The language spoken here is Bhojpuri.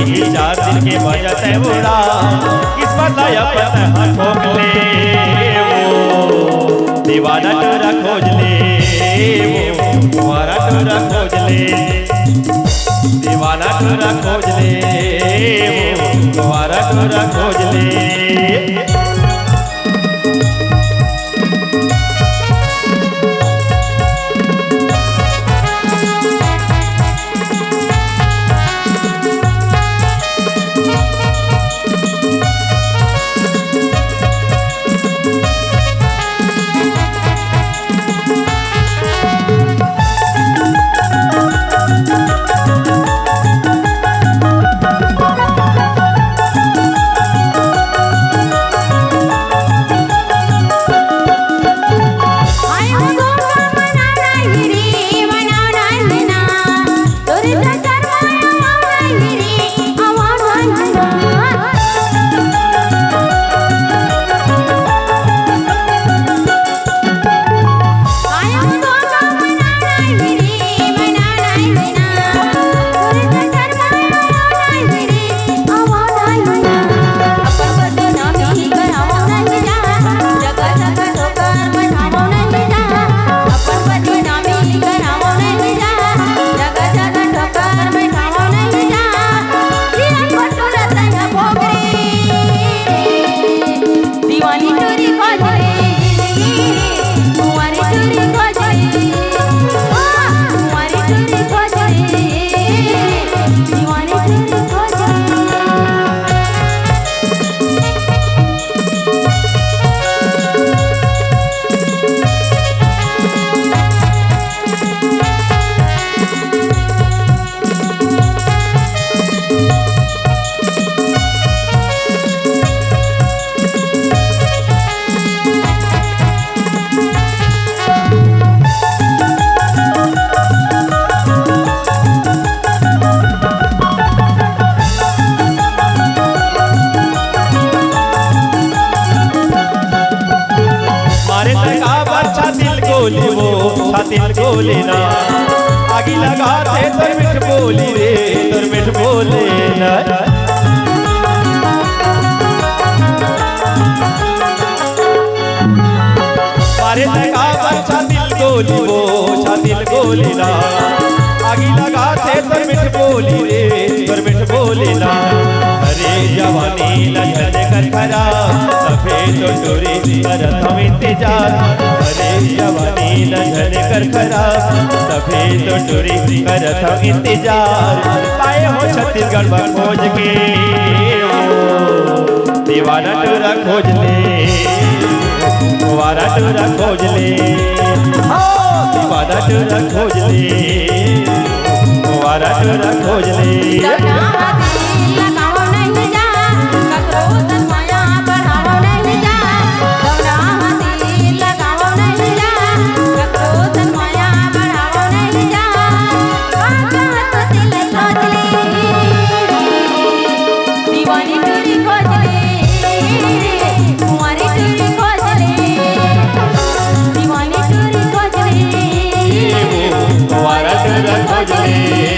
ही 4 दिन के बजत है बुरा, किस्मत लाया पता है ठोक ले वो दीवाना टोरा खोज ले वो कुंवारा टोरा खोज ले, दीवाना टोरा खोज ले वो कुंवारा टोरा खोज ले। दिल बोले ना आगी लगाते तर मिठ बोली रे तर मिठ बोले ना, मारे तका अच्छा दिल गोली वो अच्छा दिल गोली ना आगी लगाते तर मिठ बोली रे तर मिठ बोले ना। अरे जवानी लगन कर खरा सफेद टोरी करत हम इंतजार, अरे जवानी लगन कर खरा सफेद टोरी करत हम इंतजार। पाए हो छत्तीसगढ़ में खोज के दीवाना टोरा खोज ले कुंवारा टोरा खोज ले, दीवाना टोरा खोज ले कुंवारा टोरा खोज ले। खोज ले